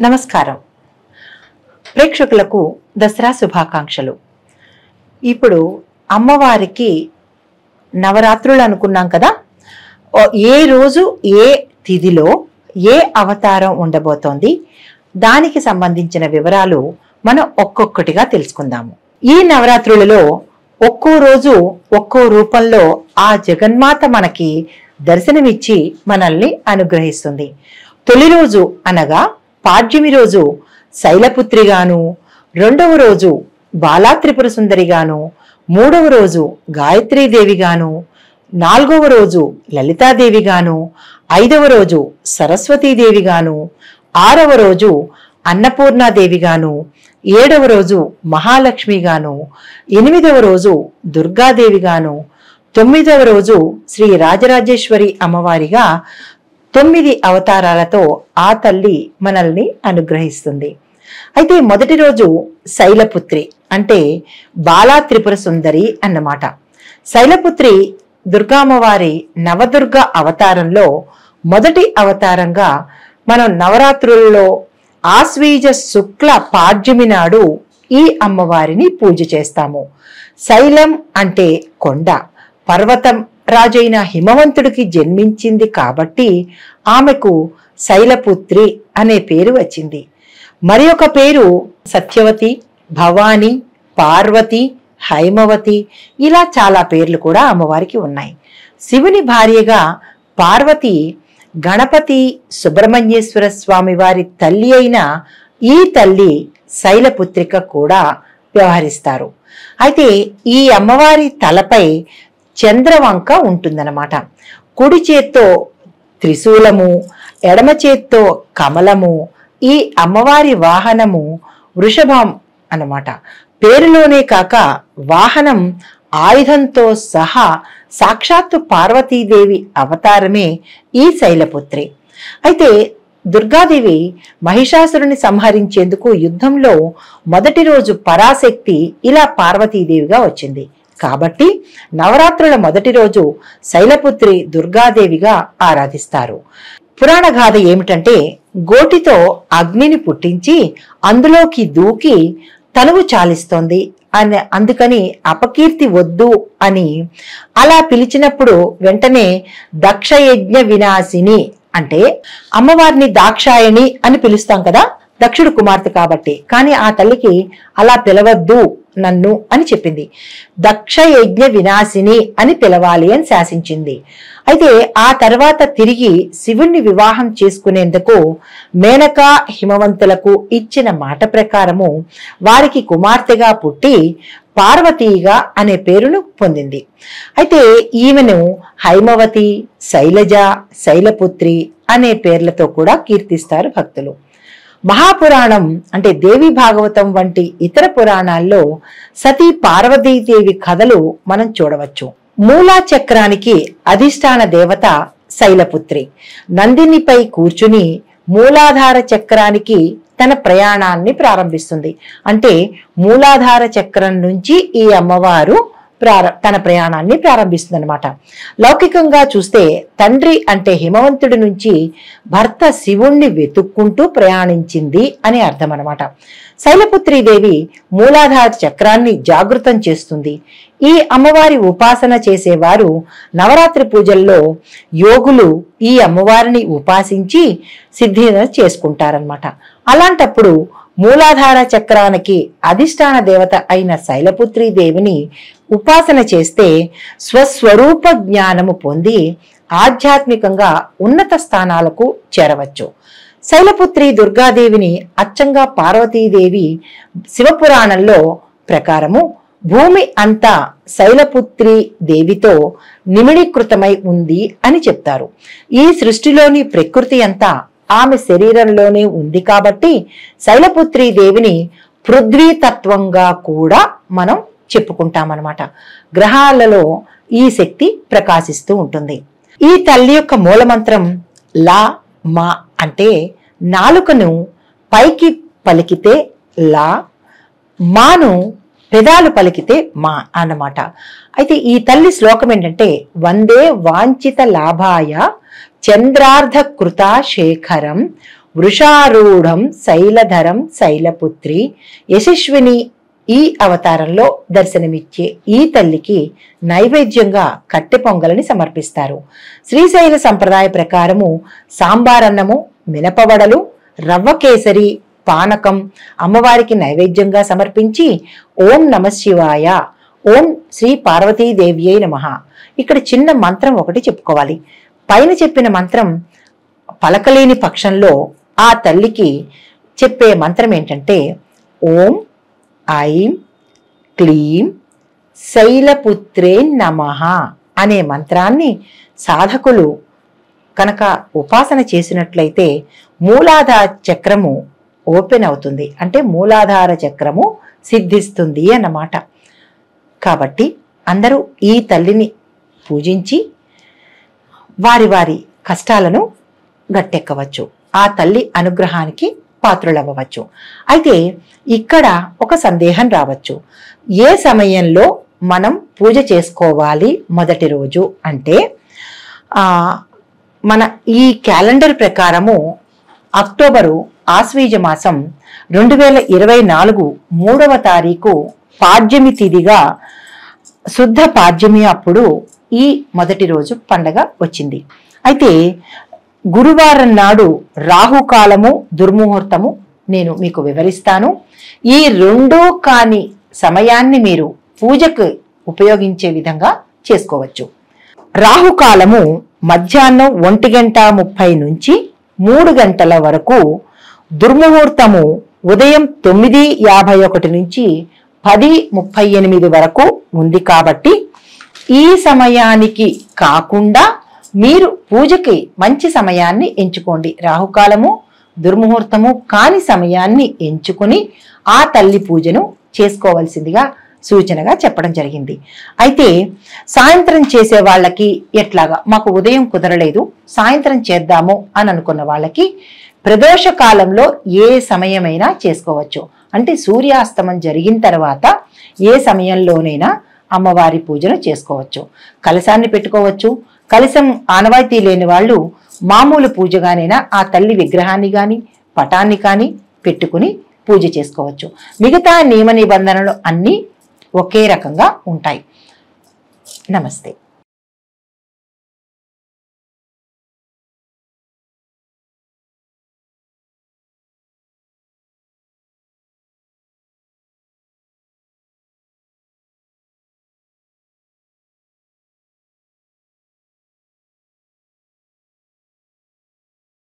నమస్కారం ప్రేక్షకులకు దసరా శుభాకాంక్షలు. ఇప్పుడు అమ్మవారికి నవరాత్రులు అనుకున్నాం కదా. ఏ రోజు ఏ తిథిలో ఏ అవతారం ఉండబోతోంది, దానికి సంబంధించిన వివరాలు మనం ఒక్కొక్కటిగా తెలుసుకుందాము. ఈ నవరాత్రులలో ఒక్కో రోజు ఒక్కో రూపంలో ఆ జగన్మాత మనకి దర్శనమిచ్చి మనల్ని అనుగ్రహిస్తుంది. తొలి రోజు అనగా పాడ్యమి రోజు శైలపుత్రిగాను, రెండవ రోజు బాలా త్రిపుర సుందరిగాను, మూడవ రోజు గాయత్రీదేవిగాను, నాలుగవ రోజు లలితాదేవిగాను, ఐదవ రోజు సరస్వతీదేవిగాను, ఆరవ రోజు అన్నపూర్ణాదేవిగాను, ఏడవ రోజు మహాలక్ష్మిగాను, ఎనిమిదవ రోజు దుర్గాదేవిగాను, తొమ్మిదవ రోజు శ్రీ రాజరాజేశ్వరి అమ్మవారిగా 9 అవతారాలతో ఆ తల్లి మనల్ని అనుగ్రహిస్తుంది. అయితే మొదటి రోజు శైలపుత్రి అంటే బాలా త్రిపుర సుందరి అన్నమాట. శైలపుత్రి దుర్గామ్మవారి నవదుర్గ అవతారంలో మొదటి అవతారంగా మనం నవరాత్రులలో ఆశ్వీజ శుక్ల పాడ్యమి నాడు ఈ అమ్మవారిని పూజ చేస్తాము. శైలం అంటే కొండ, పర్వతం రాజైన హిమవంతుడికి జన్మించింది కాబట్టి ఆమెకు శైలపుత్రి అనే పేరు వచ్చింది. మరి ఒక పేరు సత్యవతి, భవాని, పార్వతి, హైమవతి, ఇలా చాలా పేర్లు కూడా అమ్మవారికి ఉన్నాయి. శివుని భార్యగా పార్వతి గణపతి సుబ్రహ్మణ్యేశ్వర స్వామి వారి తల్లి అయిన ఈ తల్లి శైలపుత్రిక కూడా వ్యవహరిస్తారు. అయితే ఈ అమ్మవారి తలపై చంద్రవంక ఉంటుందన్నమాట. కుడి చేత్తో త్రిశూలము, ఎడమ చేత్తో కమలము. ఈ అమ్మవారి వాహనము వృషభం అన్నమాట. పేరులోనే కాక వాహనం ఆయుధంతో సహా సాక్షాత్తు పార్వతీదేవి అవతారమే ఈ శైలపుత్రి. అయితే దుర్గాదేవి మహిషాసురుని సంహరించేందుకు యుద్ధంలో మొదటి రోజు పరాశక్తి ఇలా పార్వతీదేవిగా వచ్చింది. కాబట్టి నవరాత్రుల మొదటి రోజు శైలపుత్రి దుర్గాదేవిగా ఆరాధిస్తారు. పురాణ గాథ ఏమిటంటే, గోటితో అగ్నిని పుట్టించి అందులోకి దూకి తనువు చాలిస్తోంది అని, అందుకని అపకీర్తి వద్దు అని అలా పిలిచినప్పుడు వెంటనే దక్షయజ్ఞ వినాశిని అంటే అమ్మవారిని దాక్షాయణి అని పిలుస్తాం కదా, దక్షుడు కుమార్తె కాబట్టి. కానీ ఆ తల్లికి అలా పిలవద్దు నన్ను అని చెప్పింది. దక్షయజ్ఞ వినాశిని అని పిలవాలి అని శాసించింది. అయితే ఆ తర్వాత తిరిగి శివుణ్ణి వివాహం చేసుకునేందుకు మేనకా హిమవంతులకు ఇచ్చిన మాట ప్రకారము వారికి కుమార్తెగా పుట్టి పార్వతీగా అనే పేరును పొందింది. అయితే ఈమెను హైమవతి, శైలజ, శైలపుత్రి అనే పేర్లతో కూడా కీర్తిస్తారు భక్తులు. మహాపురాణం అంటే దేవి భాగవతం వంటి ఇతర పురాణాల్లో సతీ పార్వతీదేవి కథలు మనం చూడవచ్చు. మూలా చక్రానికి అధిష్టాన దేవత శైలపుత్రి నందినిపై కూర్చుని మూలాధార చక్రానికి తన ప్రయాణాన్ని ప్రారంభిస్తుంది. అంటే మూలాధార చక్రం నుంచి ఈ అమ్మవారు తన ప్రయాణాన్ని ప్రారంభిస్తుంది అనమాట. లౌకికంగా చూస్తే తండ్రి అంటే హిమవంతుడి నుంచి భర్త శివుణ్ణి వెతుక్కుంటూ ప్రయాణించింది అని అర్థం అనమాట. శైలపుత్రీదేవి మూలాధార చక్రాన్ని జాగృతం చేస్తుంది. ఈ అమ్మవారి ఉపాసన చేసేవారు నవరాత్రి పూజల్లో యోగులు ఈ అమ్మవారిని ఉపాసించి సిద్ధిని చేసుకుంటారనమాట. అలాంటప్పుడు మూలాధార చక్రానికి అధిష్టాన దేవత అయిన శైలపుత్రీ దేవిని ఉపాసన చేస్తే స్వస్వరూప జ్ఞానము పొంది ఆధ్యాత్మికంగా ఉన్నత స్థానాలకు చేరవచ్చు. శైలపుత్రి దుర్గాదేవిని అచ్చంగా పార్వతీదేవి శివపురాణంలో ప్రకారము భూమి అంతా శైలపుత్రి దేవితో నిమిడీకృతమై ఉంది అని చెప్తారు. ఈ సృష్టిలోని ప్రకృతి అంతా ఆమె శరీరంలోనే ఉంది కాబట్టి శైలపుత్రి దేవిని పృథ్వీతత్వంగా కూడా మనం చెప్పుకుంటామన్నమాట. గ్రహాలలో ఈ శక్తి ప్రకాశిస్తూ ఉంటుంది. ఈ తల్లి యొక్క మూలమంత్రం లా మా అంటే నాలుకను పైకి పలికితే లా, మాను పెదాలు పలికితే మా అన్నమాట. అయితే ఈ తల్లి శ్లోకం ఏంటంటే, వందే వాంఛిత లాభాయ చంద్రార్ధ కృతా శేఖరం వృషారూఢం శైలధరం శైలపుత్రి యశస్విని ఈ అవతారంలో దర్శనమిచ్చే ఈ తల్లికి నైవేద్యంగా కట్టె పొంగలని సమర్పిస్తారు. శ్రీశైల సంప్రదాయ ప్రకారము సాంబారన్నము, మినపవడలు, రవ్వ కేసరి, పానకం అమ్మవారికి నైవేద్యంగా సమర్పించి ఓం నమఃశివాయ, ఓం శ్రీ పార్వతీదేవ్యై నమః. ఇక్కడ చిన్న మంత్రం ఒకటి చెప్పుకోవాలి. పైన చెప్పిన మంత్రం పలకలేని పక్షంలో ఆ తల్లికి చెప్పే మంత్రం ఏంటంటే ఓం ఐం క్లీం శైలపుత్రే నమః అనే మంత్రాన్ని సాధకులు కనుక ఉపాసన చేసినట్లయితే మూలాధార చక్రము ఓపెన్ అవుతుంది, అంటే మూలాధార చక్రము సిద్ధిస్తుంది అన్నమాట. కాబట్టి అందరూ ఈ తల్లిని పూజించి వారి వారి కష్టాలను గట్టెక్కవచ్చు, ఆ తల్లి అనుగ్రహానికి పాత్రులవ్వవచ్చు. అయితే ఇక్కడ ఒక సందేహం రావచ్చు. ఏ సమయంలో మనం పూజ చేసుకోవాలి మొదటి రోజు అంటే, మన ఈ క్యాలెండర్ ప్రకారము అక్టోబరు ఆశ్వీజ మాసం 2024 3వ తారీఖు పాడ్యమి తిథిగా శుద్ధ పాడ్యమి అప్పుడు ఈ మొదటి రోజు పండగ వచ్చింది. అయితే గురువారం నాడు రాహుకాలము, దుర్ముహూర్తము నేను మీకు వివరిస్తాను. ఈ రెండూ కాని సమయాన్ని మీరు పూజకు ఉపయోగించే విధంగా చేసుకోవచ్చు. రాహుకాలము మధ్యాహ్నం 1:30 నుంచి 3 గంటల వరకు, దుర్ముహూర్తము ఉదయం 9:51 నుంచి 10:38 వరకు ఉంది. కాబట్టి ఈ సమయానికి కాకుండా మీరు పూజకి మంచి సమయాన్ని ఎంచుకోండి. రాహుకాలము, దుర్ముహూర్తము కాని సమయాన్ని ఎంచుకుని ఆ తల్లి పూజను చేసుకోవాల్సిందిగా సూచనగా చెప్పడం జరిగింది. అయితే సాయంత్రం చేసే వాళ్ళకి ఎట్లాగా, మాకు ఉదయం కుదరలేదు సాయంత్రం చేద్దాము అని అనుకున్న వాళ్ళకి ప్రదోష కాలంలో ఏ సమయమైనా చేసుకోవచ్చు. అంటే సూర్యాస్తమం జరిగిన తర్వాత ఏ సమయంలోనైనా అమ్మవారి పూజను చేసుకోవచ్చు. కలశాన్ని పెట్టుకోవచ్చు. కలశం ఆనవాయితీ లేని వాళ్ళు మామూలు పూజగానైనా ఆ తల్లి విగ్రహాన్ని కానీ పటాన్ని కానీ పెట్టుకుని పూజ చేసుకోవచ్చు. మిగతా నియమ నిబంధనలు అన్నీ ఒకే రకంగా ఉంటాయి. నమస్తే.